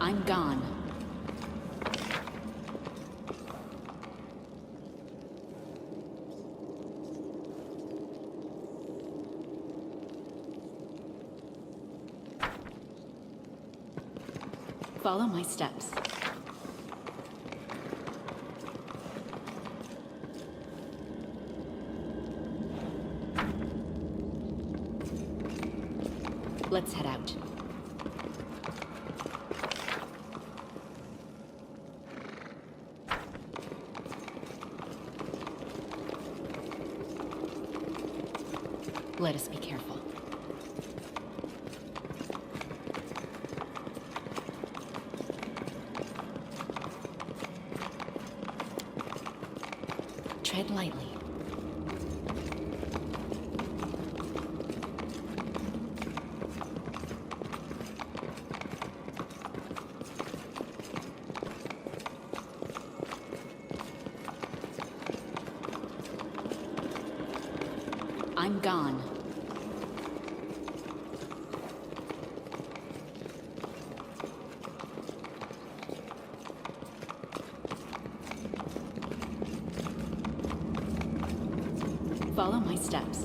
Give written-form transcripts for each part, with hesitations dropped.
I'm gone. Follow my steps. Let's head out. Let us be careful. Tread lightly. I'm gone. Follow my steps.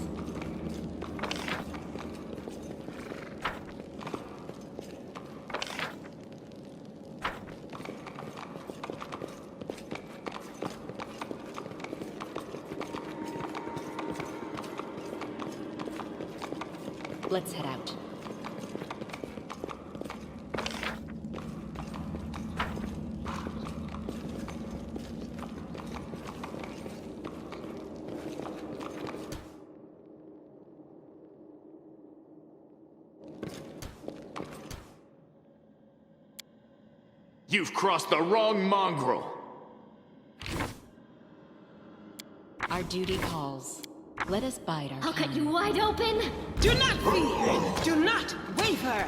Let's head out. You've crossed the wrong mongrel! Our duty calls. Let us bide our I'll time. cut you wide open! Do not fear! Do not waver!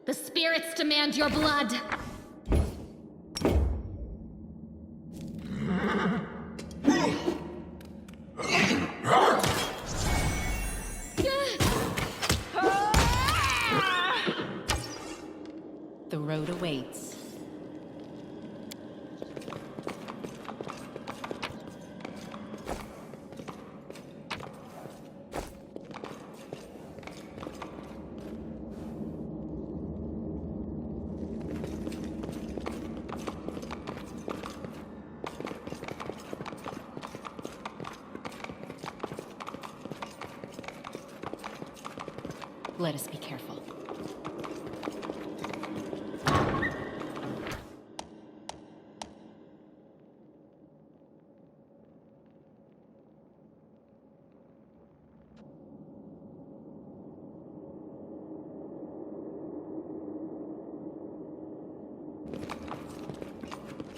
The spirits demand your blood! The road awaits. Let us be careful.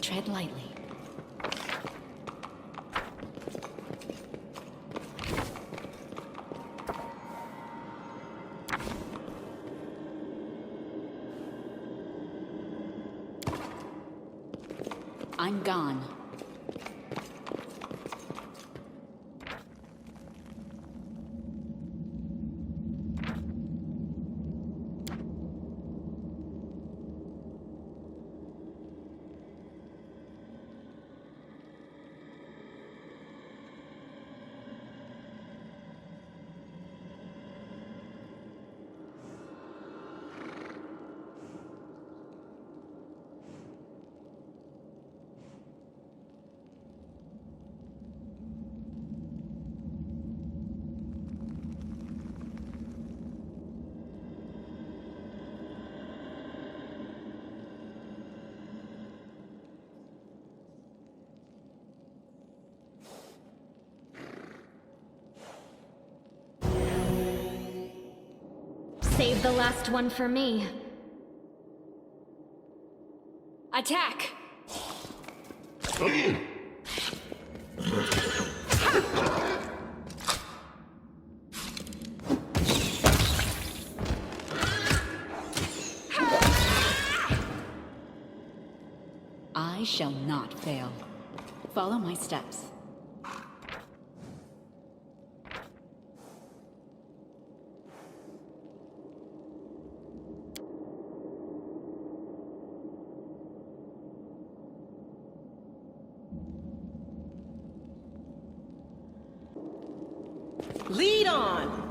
Tread lightly. I'm gone. Save the last one for me. Attack! shall not fail. Follow my steps. Lead on!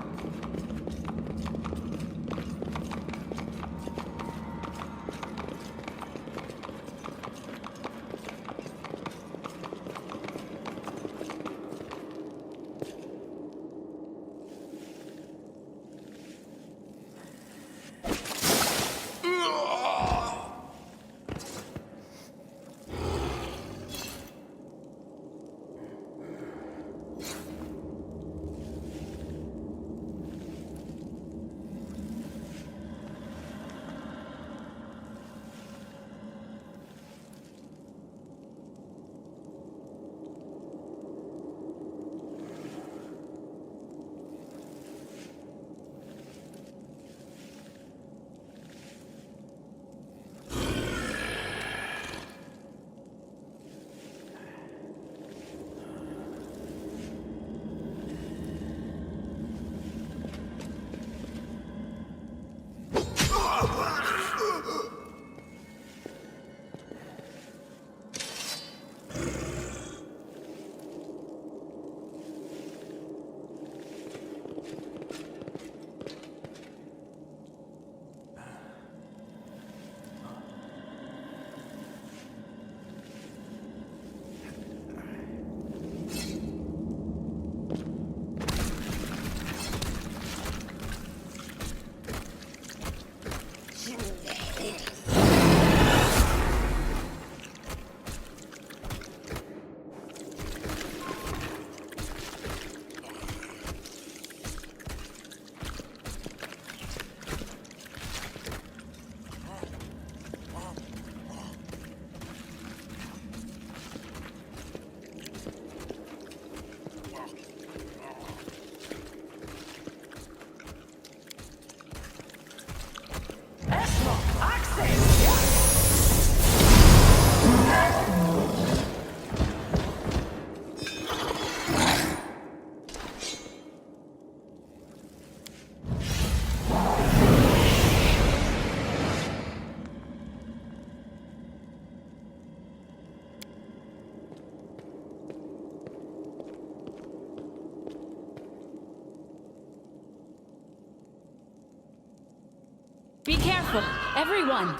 Be careful, everyone!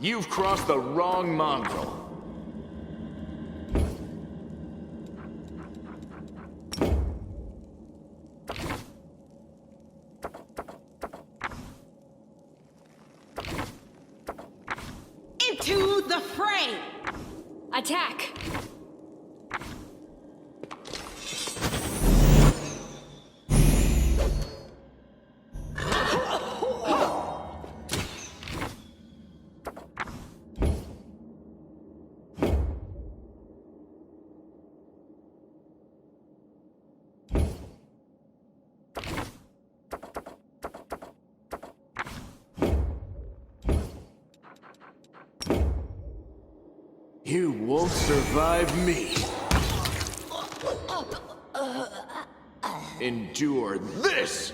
You've crossed the wrong mongrel. Into the fray! Attack! You won't survive me. Endure this!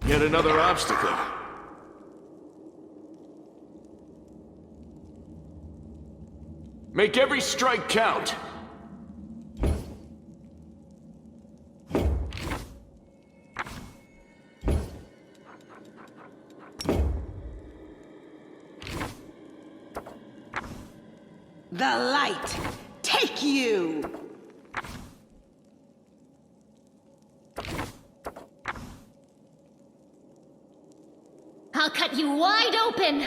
Yet another obstacle. Make every strike count. The light, take you! I'll cut you wide open!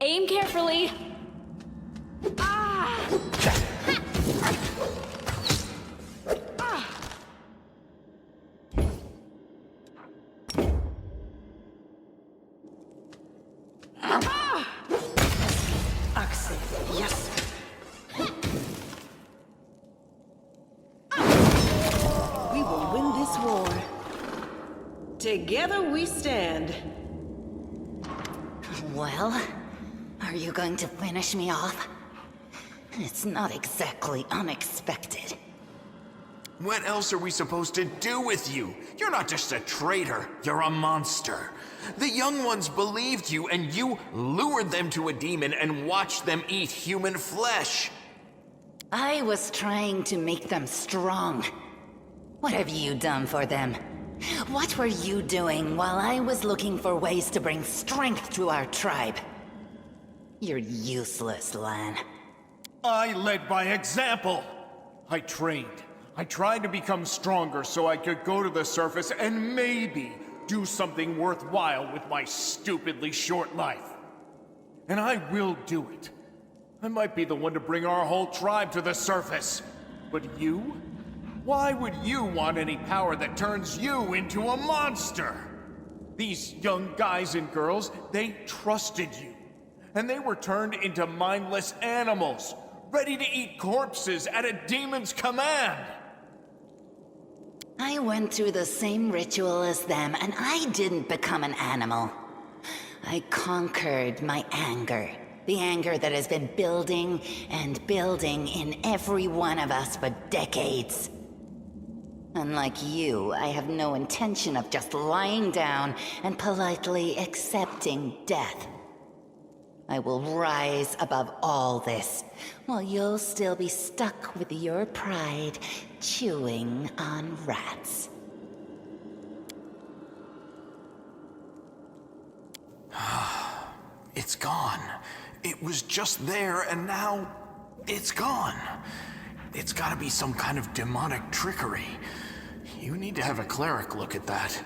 Aim carefully. Yes. We will win this war. Together we stand. Well, are you going to finish me off? It's not exactly unexpected. What else are we supposed to do with you? You're not just a traitor, you're a monster. The young ones believed you, and you lured them to a demon and watched them eat human flesh. I was trying to make them strong. What have you done for them? What were you doing while I was looking for ways to bring strength to our tribe? You're useless, Lan. I led by example. I trained. I tried to become stronger so I could go to the surface and maybe do something worthwhile with my stupidly short life. And I will do it. I might be the one to bring our whole tribe to the surface. But you? Why would you want any power that turns you into a monster? These young guys and girls, they trusted you. And they were turned into mindless animals, ready to eat corpses at a demon's command. I went through the same ritual as them, and I didn't become an animal. I conquered my anger. The anger that has been building and building in every one of us for decades. Unlike you, I have no intention of just lying down and politely accepting death. I will rise above all this, while you'll still be stuck with your pride, chewing on rats. It's gone. It was just there, and now it's gone. It's gotta be some kind of demonic trickery. You need to have a cleric look at that.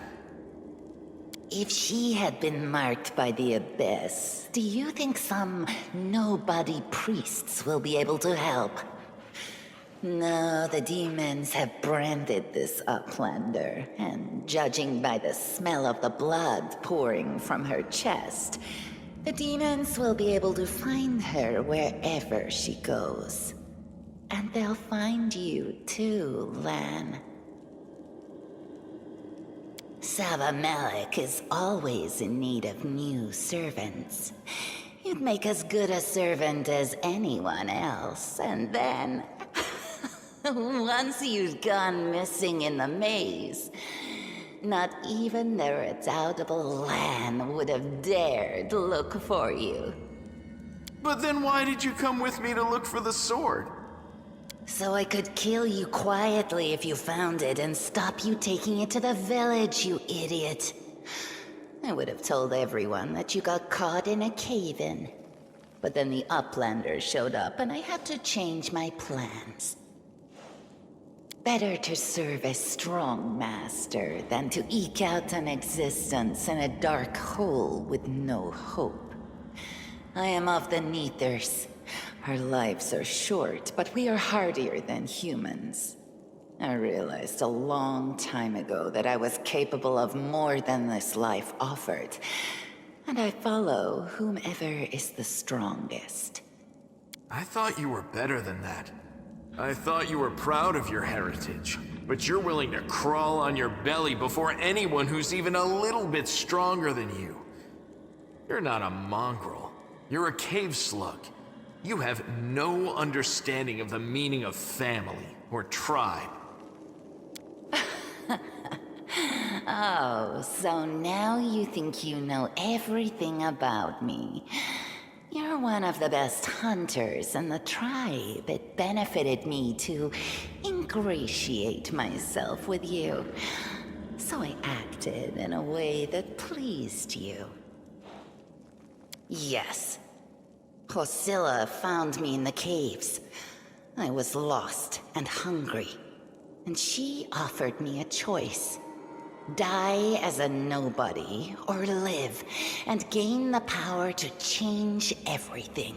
If she had been marked by the Abyss, do you think some nobody priests will be able to help? No, the demons have branded this Uplander, and judging by the smell of the blood pouring from her chest, the demons will be able to find her wherever she goes. And they'll find you too, Lan. Savamelekh is always in need of new servants. You'd make as good a servant as anyone else, and then... once you'd gone missing in the maze, not even the redoubtable Lan would have dared look for you. But then why did you come with me to look for the sword? So I could kill you quietly if you found it and stop you taking it to the village, you idiot. I would have told everyone that you got caught in a cave-in. But then the Uplanders showed up and I had to change my plans. Better to serve a strong master than to eke out an existence in a dark hole with no hope. I am of the Neathers. Our lives are short, but we are hardier than humans. I realized a long time ago that I was capable of more than this life offered, and I follow whomever is the strongest. I thought you were better than that. I thought you were proud of your heritage, but you're willing to crawl on your belly before anyone who's even a little bit stronger than you. You're not a mongrel. You're a cave slug. You have no understanding of the meaning of family or tribe. Oh, so now you think you know everything about me. You're one of the best hunters in the tribe. It benefited me to ingratiate myself with you. So I acted in a way that pleased you. Yes. Hosilla found me in the caves. I was lost and hungry, and she offered me a choice. Die as a nobody, or live and gain the power to change everything.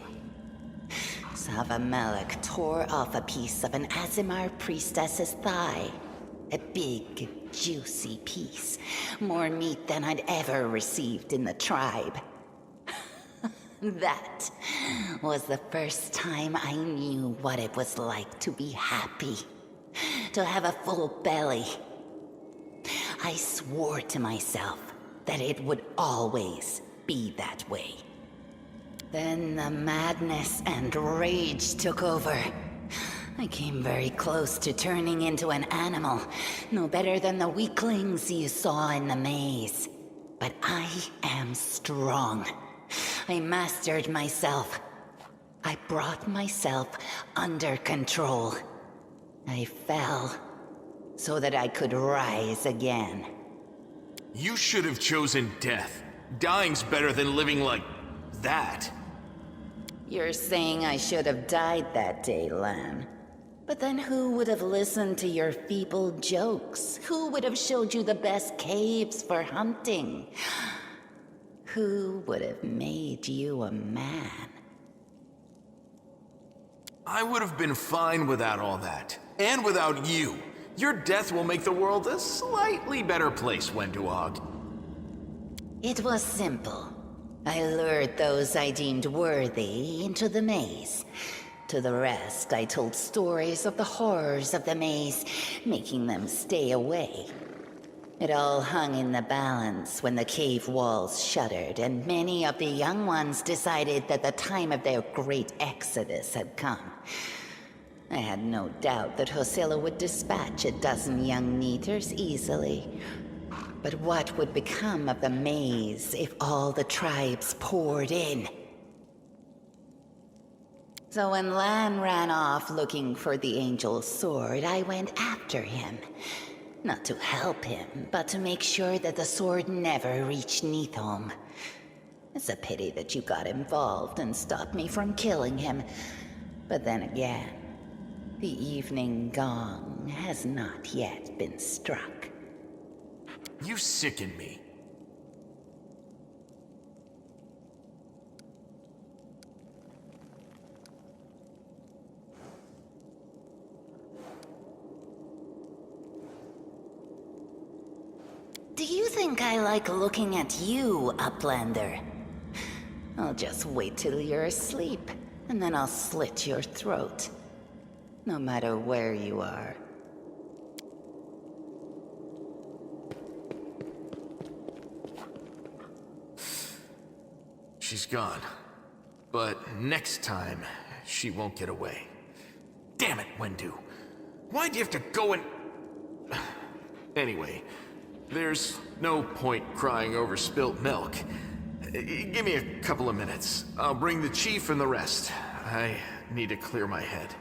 Savamelekh tore off a piece of an Azimar priestess's thigh. A big, juicy piece. More meat than I'd ever received in the tribe. That was the first time I knew what it was like to be happy. To have a full belly. I swore to myself that it would always be that way. Then the madness and rage took over. I came very close to turning into an animal, no better than the weaklings you saw in the maze. But I am strong. I mastered myself. I brought myself under control. I fell so that I could rise again. You should have chosen death. Dying's better than living like that. You're saying I should have died that day, Lan. But then who would have listened to your feeble jokes? Who would have showed you the best caves for hunting? Who would have made you a man? I would have been fine without all that. And without you. Your death will make the world a slightly better place, Wenduog. It was simple. I lured those I deemed worthy into the maze. To the rest, I told stories of the horrors of the maze, making them stay away. It all hung in the balance when the cave walls shuttered, and many of the young ones decided that the time of their great exodus had come. I had no doubt that Hosilla would dispatch a dozen young Neathers easily. But what would become of the maze if all the tribes poured in? So when Lan ran off looking for the Angel's sword, I went after him. Not to help him, but to make sure that the sword never reached Neathholm. It's a pity that you got involved and stopped me from killing him. But then again, the evening gong has not yet been struck. You sicken me. Do you think I like looking at you, Uplander? I'll just wait till you're asleep, and then I'll slit your throat. No matter where you are. She's gone. But next time, she won't get away. Damn it, Wendu. Why'd you have to go and... Anyway, there's no point crying over spilt milk. Give me a couple of minutes. I'll bring the chief and the rest. I need to clear my head.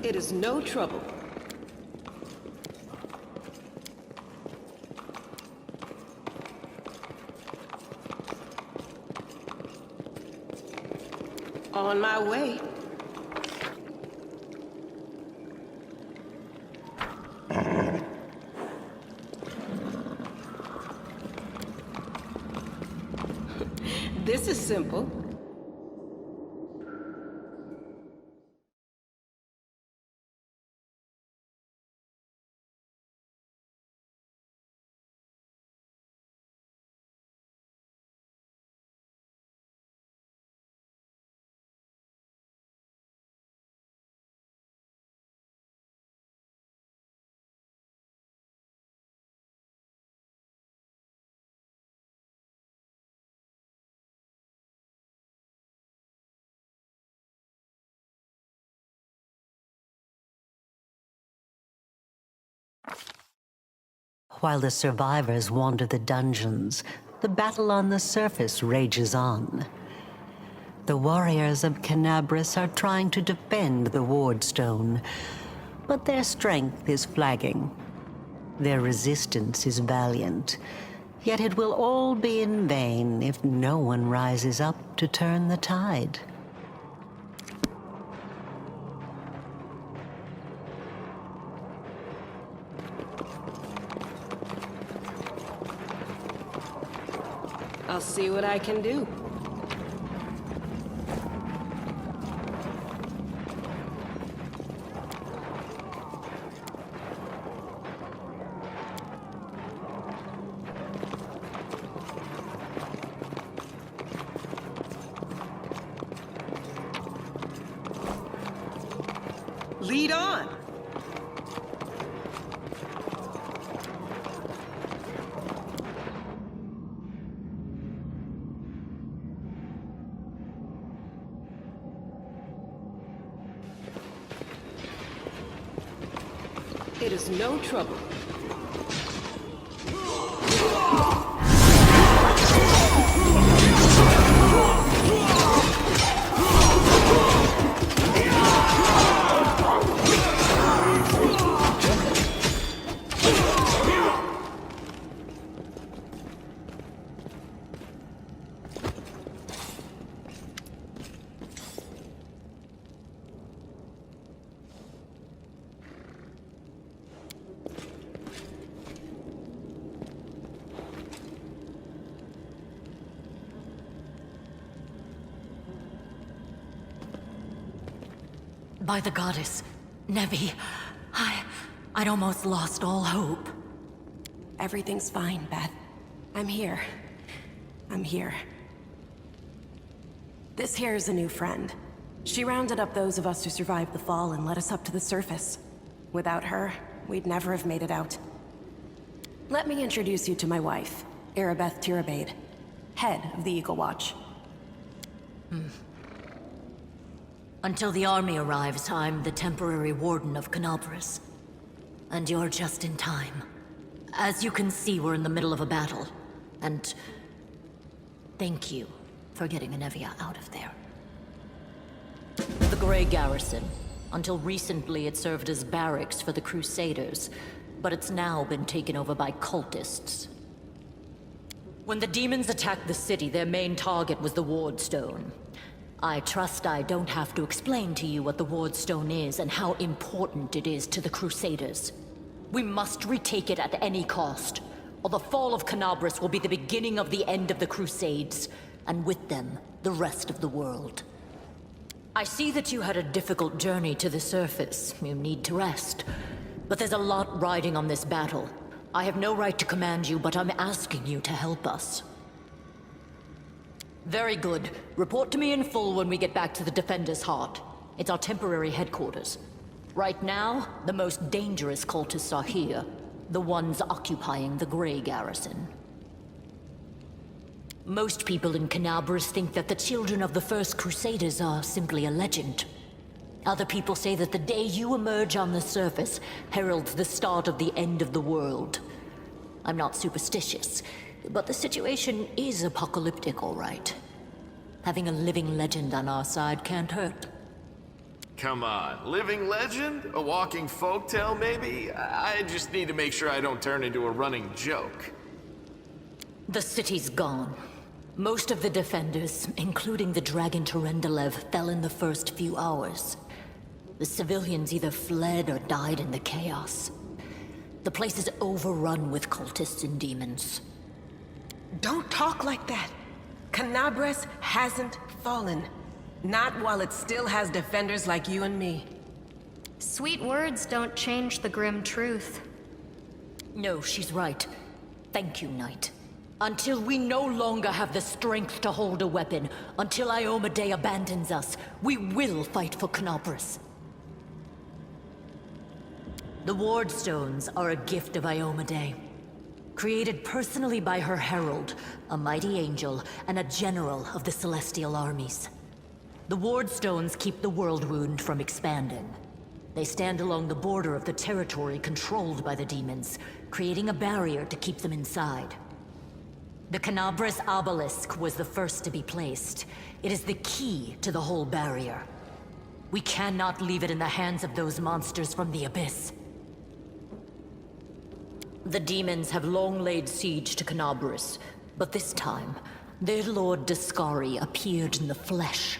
It is no trouble. On my way. This is simple. While the survivors wander the dungeons, the battle on the surface rages on. The warriors of Canabras are trying to defend the Wardstone, but their strength is flagging. Their resistance is valiant, yet it will all be in vain if no one rises up to turn the tide. I'll see what I can do. Lead on! It is no trouble. By the goddess, Nevi, I'd almost lost all hope. Everything's fine, Beth. I'm here. I'm here. This here is a new friend. She rounded up those of us who survived the fall and led us up to the surface. Without her, we'd never have made it out. Let me introduce you to my wife, Arabeth Tirabade, head of the Eagle Watch. Until the army arrives, I'm the temporary warden of Canabras. And you're just in time. As you can see, we're in the middle of a battle. And thank you for getting Anevia out of there. The Grey Garrison. Until recently, it served as barracks for the Crusaders, but it's now been taken over by cultists. When the demons attacked the city, their main target was the Wardstone. I trust I don't have to explain to you what the Wardstone is and how important it is to the Crusaders. We must retake it at any cost, or the fall of Canabras will be the beginning of the end of the Crusades, and with them, the rest of the world. I see that you had a difficult journey to the surface. You need to rest. But there's a lot riding on this battle. I have no right to command you, but I'm asking you to help us. Very good. Report to me in full when we get back to the Defender's Heart. It's our temporary headquarters. Right now, the most dangerous cultists are here. The ones occupying the Grey Garrison. Most people in Canabras think that the children of the First Crusaders are simply a legend. Other people say that the day you emerge on the surface heralds the start of the end of the world. I'm not superstitious, but the situation is apocalyptic, all right. Having a living legend on our side can't hurt. Come on, living legend? A walking folktale, maybe? I just need to make sure I don't turn into a running joke. The city's gone. Most of the defenders, including the Dragon Terendelev, fell in the first few hours. The civilians either fled or died in the chaos. The place is overrun with cultists and demons. Don't talk like that. Canabras hasn't fallen. Not while it still has defenders like you and me. Sweet words don't change the grim truth. No, she's right. Thank you, Knight. Until we no longer have the strength to hold a weapon, until Iomedae abandons us, we will fight for Canabras. The Wardstones are a gift of Iomedae. Created personally by her herald, a mighty angel, and a general of the Celestial armies. The Wardstones keep the World Wound from expanding. They stand along the border of the territory controlled by the demons, creating a barrier to keep them inside. The Canabras Obelisk was the first to be placed. It is the key to the whole barrier. We cannot leave it in the hands of those monsters from the Abyss. The demons have long laid siege to Canabras, but this time, their lord Dascari appeared in the flesh.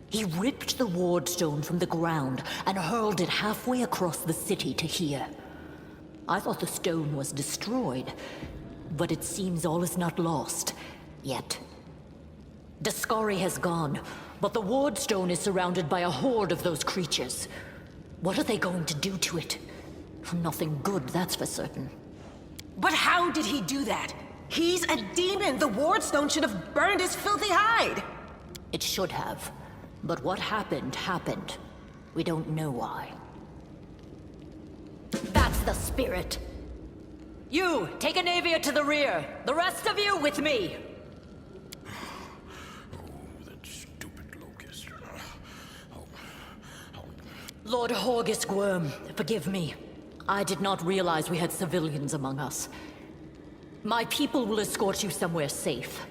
He ripped the Wardstone from the ground and hurled it halfway across the city to here. I thought the stone was destroyed, but it seems all is not lost, yet. Dascari has gone, but the Wardstone is surrounded by a horde of those creatures. What are they going to do to it? Nothing good, that's for certain. But how did he do that? He's a demon! The Wardstone should have burned his filthy hide! It should have. But what happened, happened. We don't know why. That's the spirit! You, take Anevia to the rear. The rest of you with me. Oh, that stupid locust. Lord Horgus Gwyrm, forgive me. I did not realize we had civilians among us. My people will escort you somewhere safe.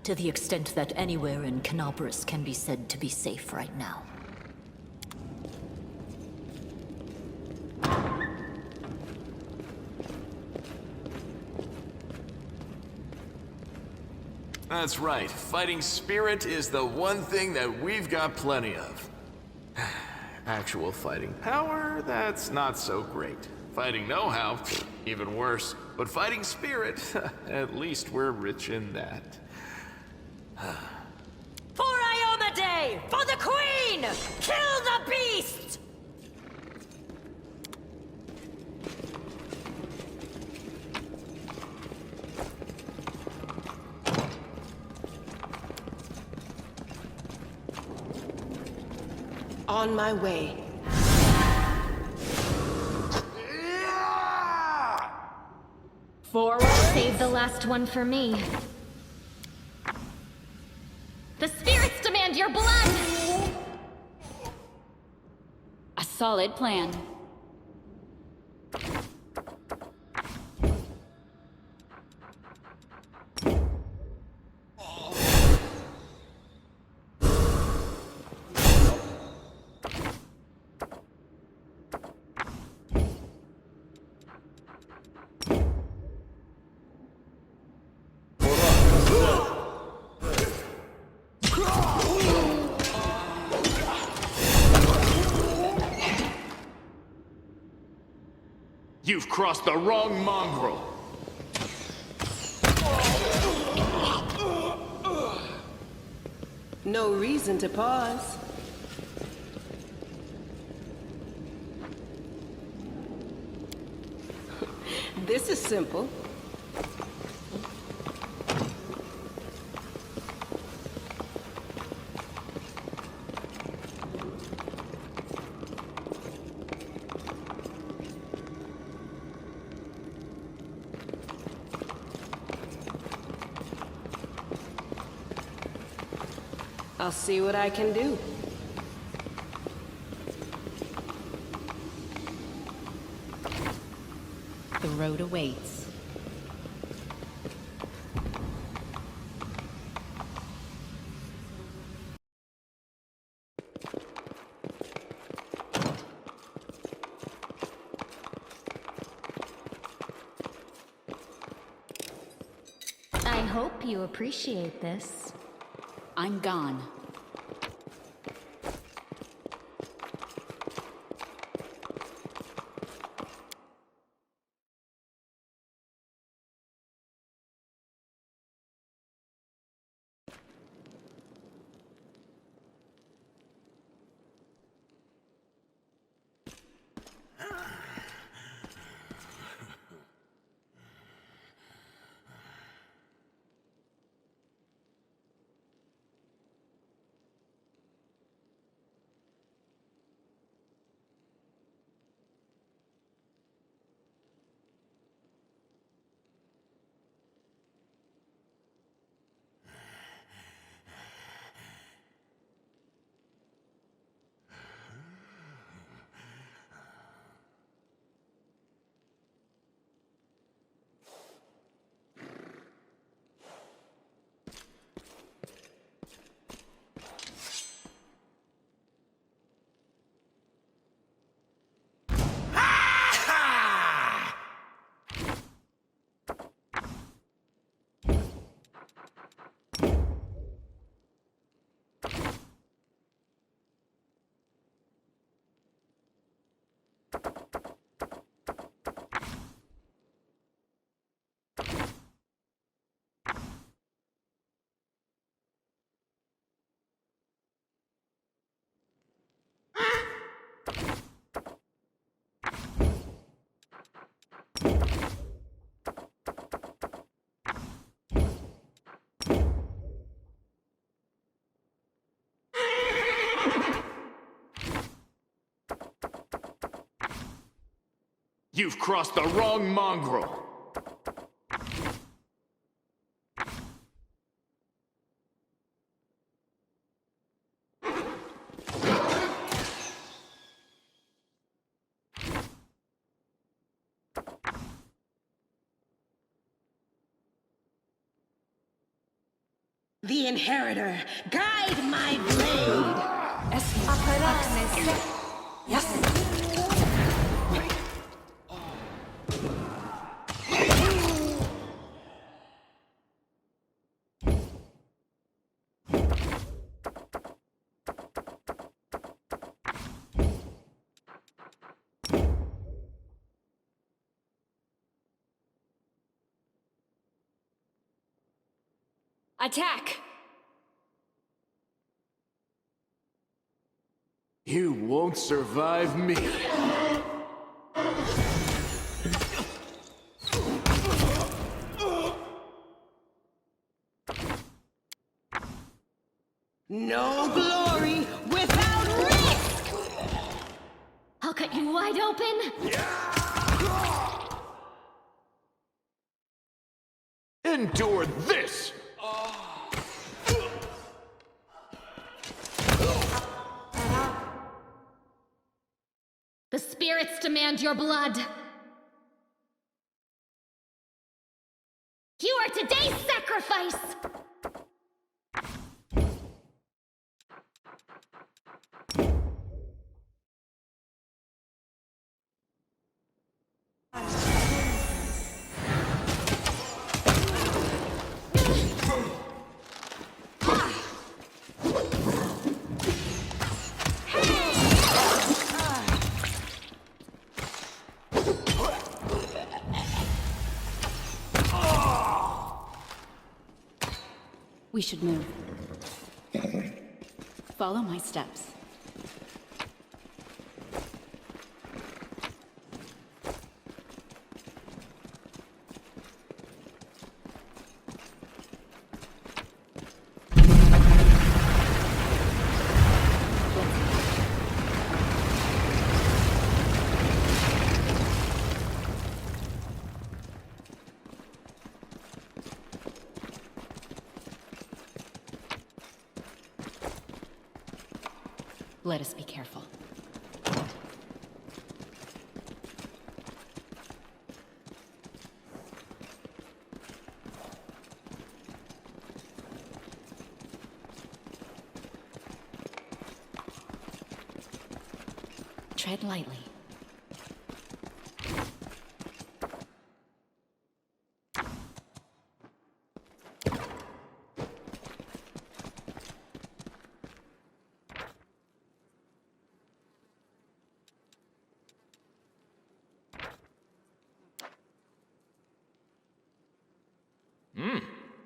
To the extent that anywhere in Canabras can be said to be safe right now. That's right. Fighting spirit is the one thing that we've got plenty of. Actual fighting power, that's not so great. Fighting know-how, even worse. But fighting spirit, at least we're rich in that. For Iomedae! way! For the Queen! Kill the beast! On my way. Forward. Save the last one for me. The spirits demand your blood! A solid plan. You've crossed the wrong mongrel. No reason to pause. This is simple. I'll see what I can do. The road awaits. I hope you appreciate this. I'm gone. You've crossed the wrong mongrel. The Inheritor, guide my blade! Attack! You won't survive me. No glory without risk! I'll cut you wide open! Endure this! The spirits demand your blood! You are today's sacrifice! We should move. Follow my steps. Let us be careful. Tread lightly.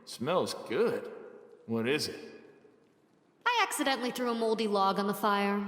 Smells good. What is it? I accidentally threw a moldy log on the fire.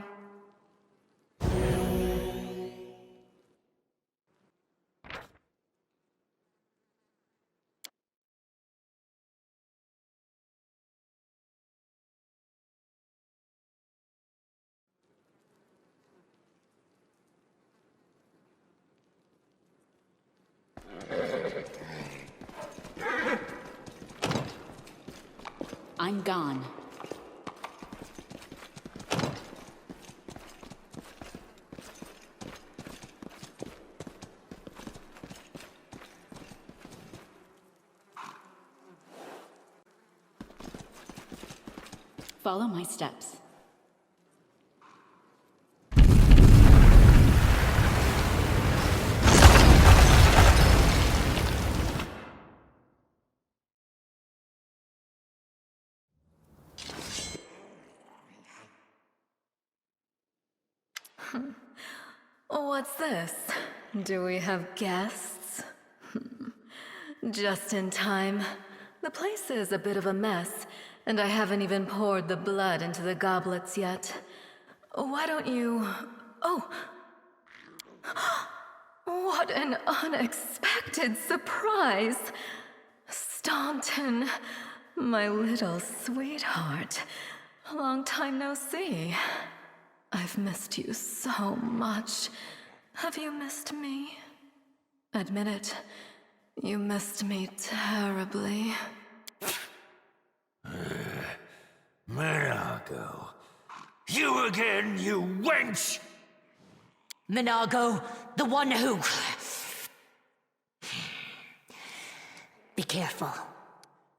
I'm gone. Follow my steps. What's this? Do we have guests? Just in time. The place is a bit of a mess, and I haven't even poured the blood into the goblets yet. Why don't you... Oh! What an unexpected surprise! Staunton, my little sweetheart. Long time no see. I've missed you so much. Have you missed me? Admit it. You missed me terribly. Minagho. You again, you wench! Minagho, the one who... Be careful.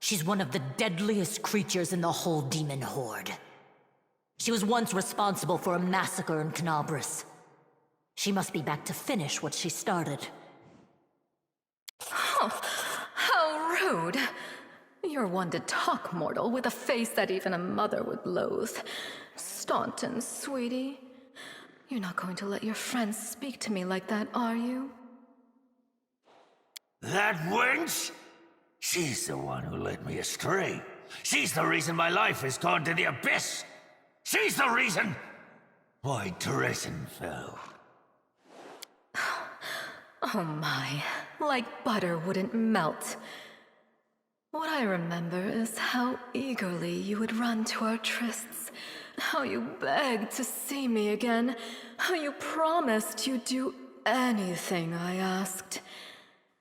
She's one of the deadliest creatures in the whole demon horde. She was once responsible for a massacre in Canabris. She must be back to finish what she started. Oh, how rude! You're one to talk, mortal, with a face that even a mother would loathe. Staunton, sweetie. You're not going to let your friends speak to me like that, are you? That wench? She's the one who led me astray. She's the reason my life has gone to the abyss. She's the reason! Why, Dressenfell. Oh my, like butter wouldn't melt. What I remember is how eagerly you would run to our trysts, how you begged to see me again, how you promised you'd do anything I asked.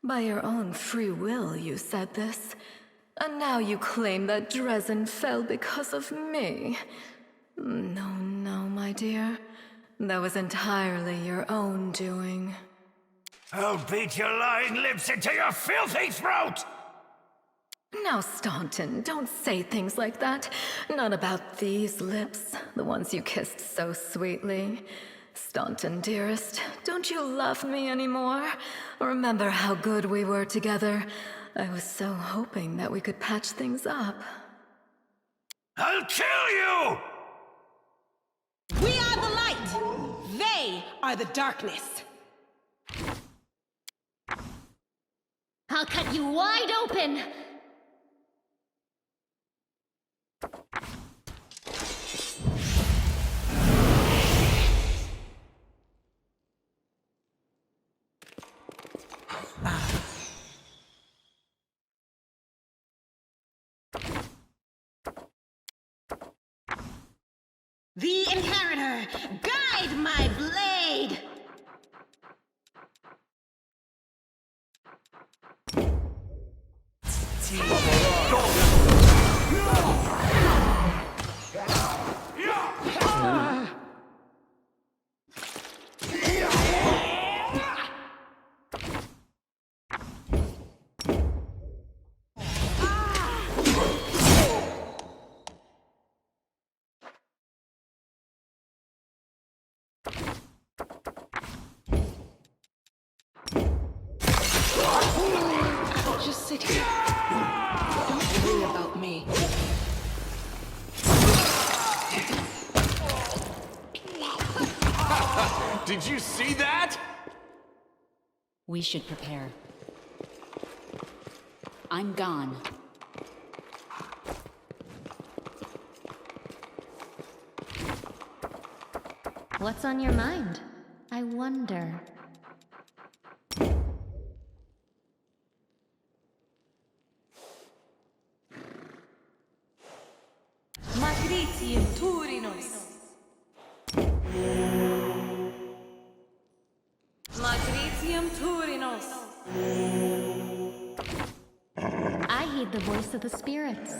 By your own free will, you said this. And now you claim that Dresden fell because of me. No, no, my dear. That was entirely your own doing. I'll beat your lying lips into your filthy throat! Now, Staunton, don't say things like that. Not about these lips, the ones you kissed so sweetly. Staunton, dearest, don't you love me anymore? Remember how good we were together? I was so hoping that we could patch things up. I'll kill you! We are the light! They are the darkness! I'll cut you wide open! The Inheritor, guide my blade! Just sit here. Don't worry about me. Did you see that? We should prepare. I'm gone. What's on your mind? I wonder. Matritium Turinos. Matritium Turinos. I heed the voice of the spirits.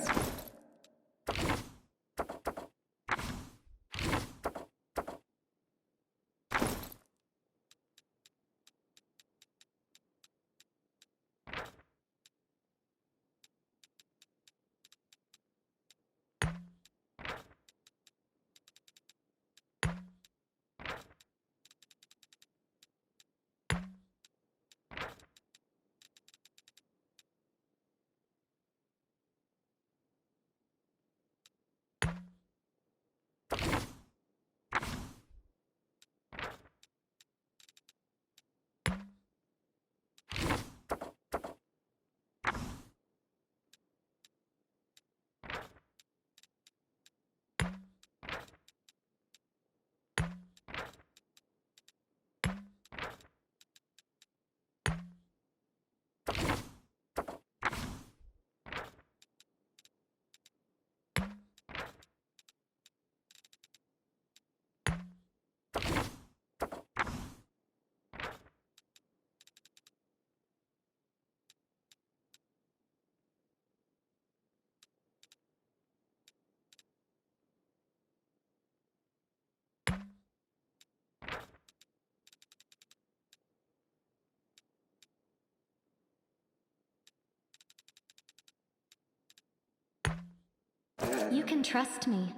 You can trust me.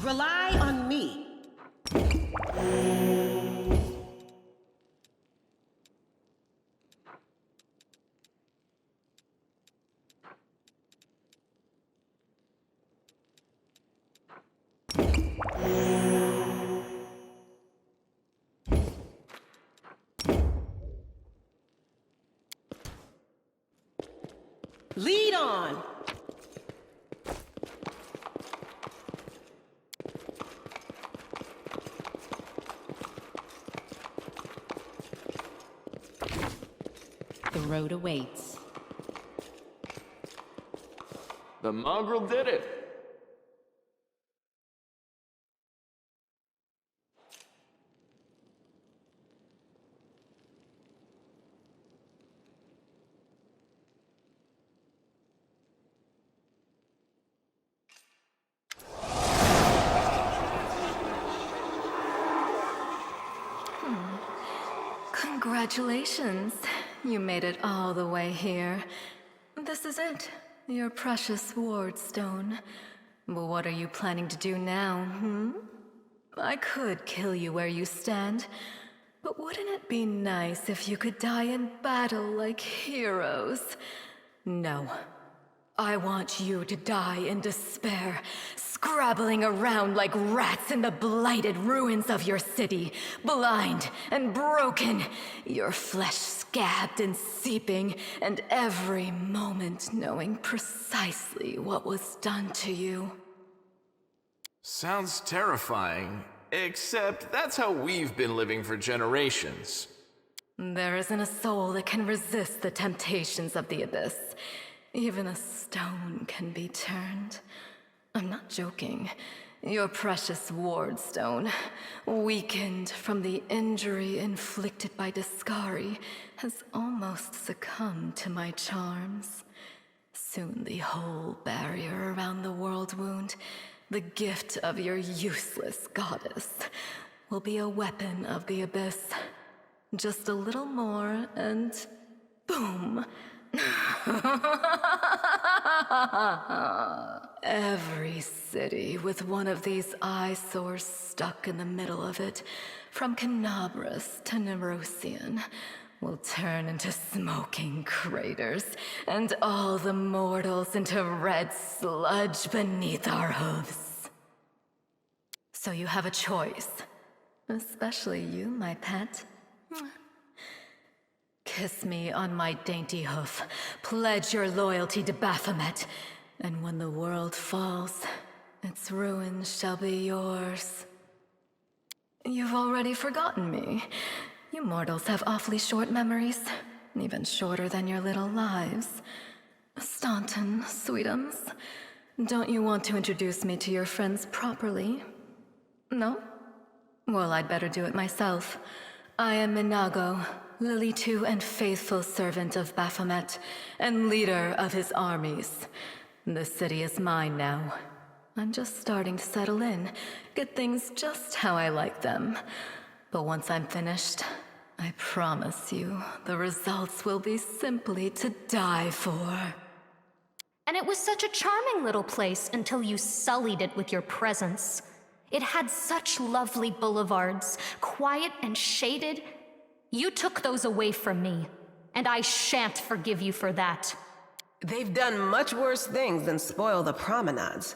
Rely on me. Lead on! The road awaits. The mongrel did it. Congratulations. You made it all the way here. This is it, your precious ward stone. But what are you planning to do now, I could kill you where you stand, but wouldn't it be nice if you could die in battle like heroes? No. I want you to die in despair, scrabbling around like rats in the blighted ruins of your city, blind and broken, your flesh scabbed and seeping, and every moment knowing precisely what was done to you. Sounds terrifying, except that's how we've been living for generations. There isn't a soul that can resist the temptations of the abyss. Even a stone can be turned. I'm not joking. Your precious ward stone, weakened from the injury inflicted by Discari, has almost succumbed to my charms. Soon the whole barrier around the world wound, the gift of your useless goddess, will be a weapon of the abyss. Just a little more and boom! Every city with one of these eyesores stuck in the middle of it, from Canabras to Nerosian, will turn into smoking craters, and all the mortals into red sludge beneath our hooves. So you have a choice. Especially you, my pet. Kiss me on my dainty hoof, pledge your loyalty to Baphomet, and when the world falls, its ruins shall be yours. You've already forgotten me. You mortals have awfully short memories, even shorter than your little lives. Staunton, sweetums, don't you want to introduce me to your friends properly? No? Well, I'd better do it myself. I am Minagho, Lily II and faithful servant of Baphomet, and leader of his armies. The city is mine now. I'm just starting to settle in, get things just how I like them. But once I'm finished, I promise you, the results will be simply to die for. And it was such a charming little place until you sullied it with your presence. It had such lovely boulevards, quiet and shaded. You took those away from me, and I shan't forgive you for that. They've done much worse things than spoil the promenades.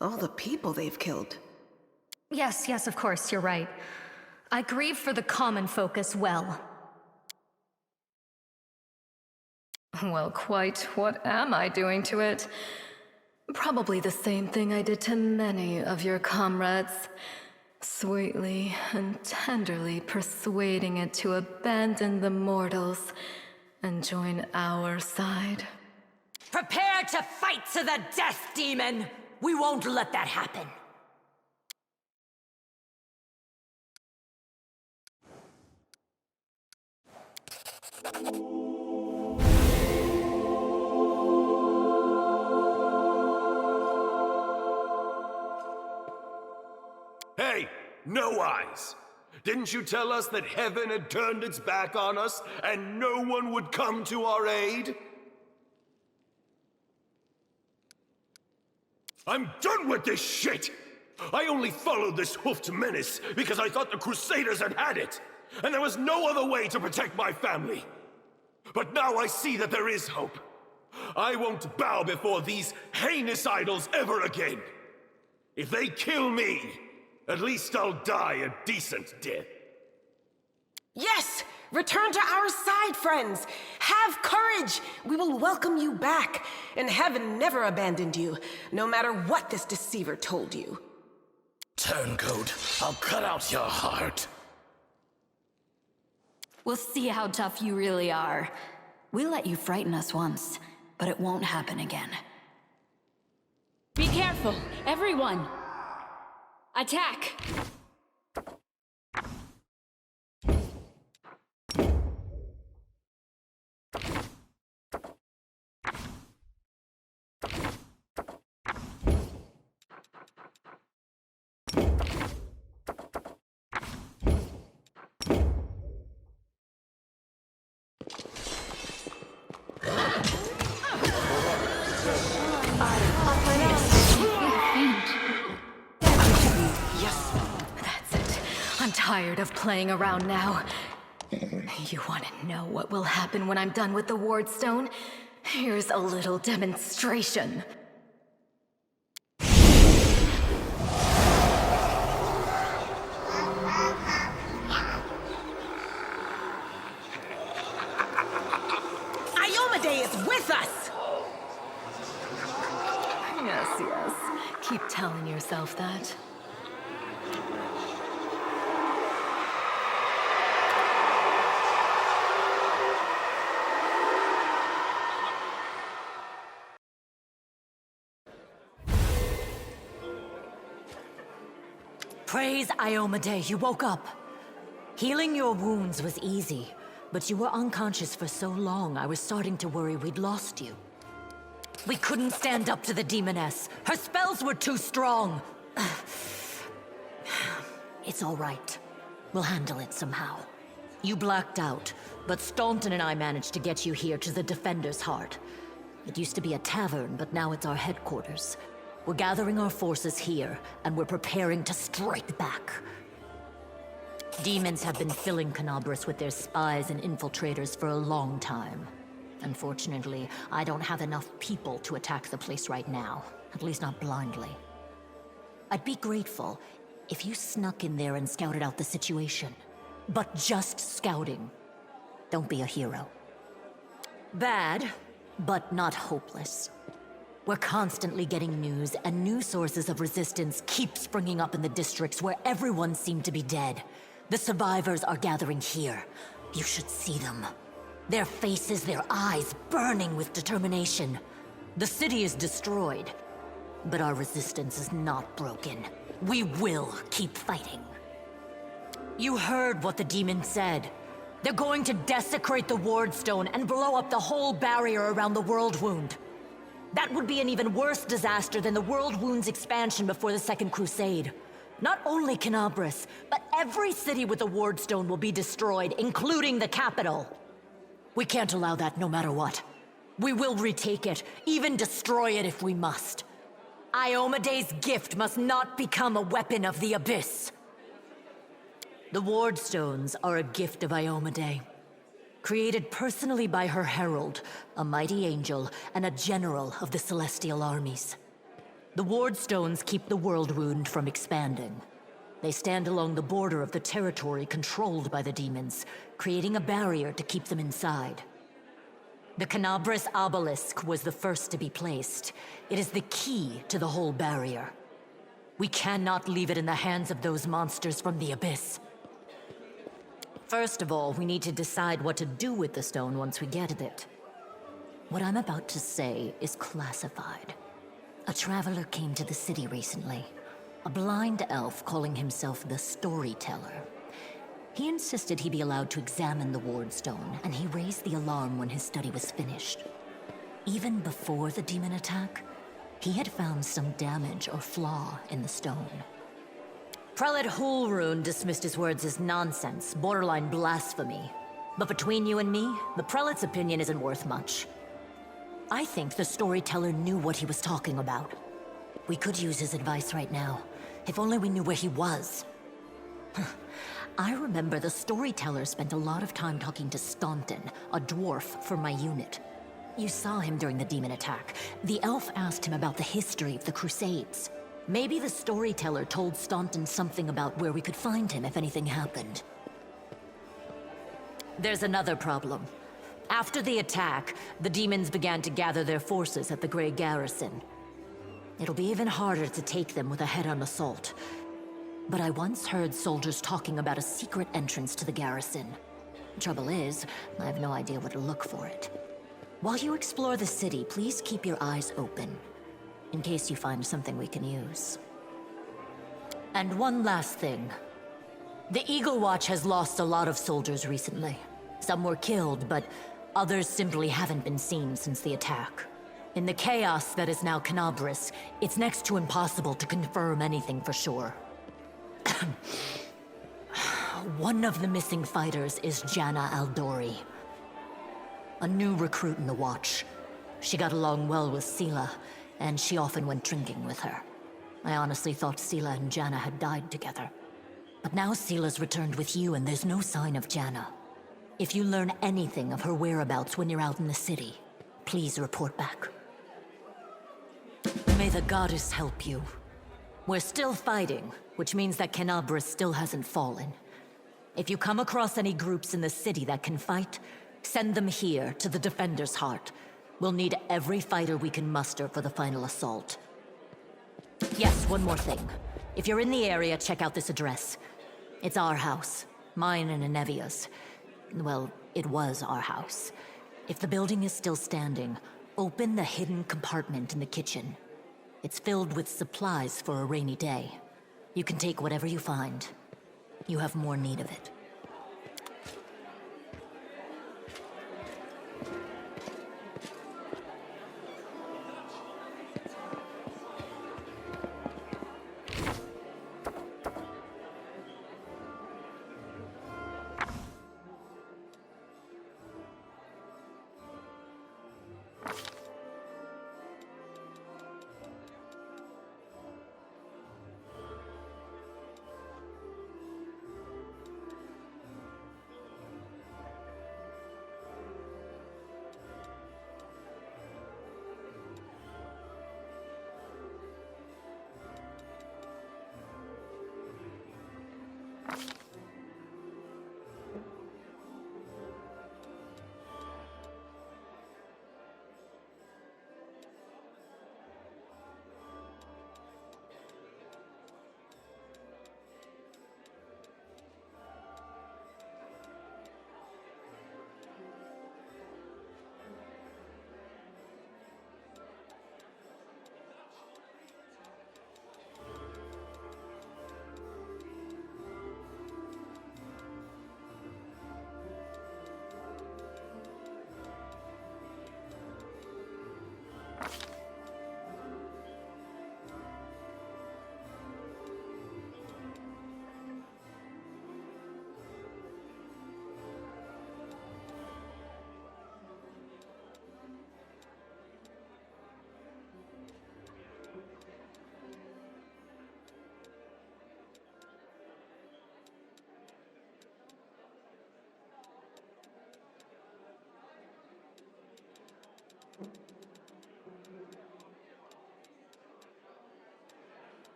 All the people they've killed. Yes, of course, you're right. I grieve for the common folk as well. Well, quite what am I doing to it? Probably the same thing I did to many of your comrades. Sweetly and tenderly persuading it to abandon the mortals and join our side. Prepare to fight to the death, demon! We won't let that happen. Hey, No Eyes! Didn't you tell us that heaven had turned its back on us and no one would come to our aid? I'm done with this shit! I only followed this hoofed menace because I thought the Crusaders had it, and there was no other way to protect my family. But now I see that there is hope. I won't bow before these heinous idols ever again. If they kill me, at least I'll die a decent death. Yes! Return to our side, friends! Have courage! We will welcome you back, and heaven never abandoned you, no matter what this deceiver told you. Turncoat, I'll cut out your heart. We'll see how tough you really are. We let you frighten us once, but it won't happen again. Be careful, everyone! Attack! I'm tired of playing around now. You want to know what will happen when I'm done with the Ward Stone? Here's a little demonstration. Iomedae is with us! Yes. Keep telling yourself that. Praise Iomedae, you woke up. Healing your wounds was easy, but you were unconscious for so long, I was starting to worry we'd lost you. We couldn't stand up to the demoness. Her spells were too strong. It's all right. We'll handle it somehow. You blacked out, but Staunton and I managed to get you here to the Defender's Heart. It used to be a tavern, but now it's our headquarters. We're gathering our forces here, and we're preparing to strike back. Demons have been filling Canabras with their spies and infiltrators for a long time. Unfortunately, I don't have enough people to attack the place right now, at least not blindly. I'd be grateful if you snuck in there and scouted out the situation. But just scouting. Don't be a hero. Bad, but not hopeless. We're constantly getting news, and new sources of resistance keep springing up in the districts where everyone seemed to be dead. The survivors are gathering here. You should see them. Their faces, their eyes burning with determination. The city is destroyed, but our resistance is not broken. We will keep fighting. You heard what the demon said. They're going to desecrate the Ward Stone and blow up the whole barrier around the World Wound. That would be an even worse disaster than the World Wound's expansion before the Second Crusade. Not only Canabras, but every city with a Ward Stone will be destroyed, including the capital. We can't allow that no matter what. We will retake it, even destroy it if we must. Iomedae's gift must not become a weapon of the Abyss. The Ward Stones are a gift of Iomedae. Created personally by her herald, a mighty angel, and a general of the celestial armies. The Ward Stones keep the World Wound from expanding. They stand along the border of the territory controlled by the demons, creating a barrier to keep them inside. The Canabras obelisk was the first to be placed. It is the key to the whole barrier. We cannot leave it in the hands of those monsters from the Abyss. First of all, we need to decide what to do with the stone once we get it. What I'm about to say is classified. A traveler came to the city recently. A blind elf calling himself the Storyteller. He insisted he be allowed to examine the Ward Stone, and he raised the alarm when his study was finished. Even before the demon attack, he had found some damage or flaw in the stone. Prelate Hulrune dismissed his words as nonsense, borderline blasphemy. But between you and me, the prelate's opinion isn't worth much. I think the Storyteller knew what he was talking about. We could use his advice right now, if only we knew where he was. I remember the Storyteller spent a lot of time talking to Staunton, a dwarf for my unit. You saw him during the demon attack. The elf asked him about the history of the Crusades. Maybe the Storyteller told Staunton something about where we could find him if anything happened. There's another problem. After the attack, the demons began to gather their forces at the Grey Garrison. It'll be even harder to take them with a head-on assault. But I once heard soldiers talking about a secret entrance to the garrison. Trouble is, I have no idea where to look for it. While you explore the city, please keep your eyes open, in case you find something we can use. And one last thing. The Eagle Watch has lost a lot of soldiers recently. Some were killed, but others simply haven't been seen since the attack. In the chaos that is now Canabris, it's next to impossible to confirm anything for sure. One of the missing fighters is Janna Aldori, a new recruit in the Watch. She got along well with Sela, and she often went drinking with her. I honestly thought Sela and Janna had died together. But now Sela's returned with you, and there's no sign of Janna. If you learn anything of her whereabouts when you're out in the city, please report back. May the goddess help you. We're still fighting, which means that Canabris still hasn't fallen. If you come across any groups in the city that can fight, send them here to the Defender's Heart. We'll need every fighter we can muster for the final assault. Yes, one more thing. If you're in the area, check out this address. It's our house. Mine and Inevia's. Well, it was our house. If the building is still standing, open the hidden compartment in the kitchen. It's filled with supplies for a rainy day. You can take whatever you find. You have more need of it.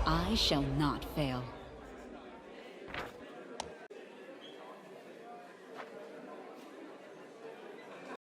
I shall not fail.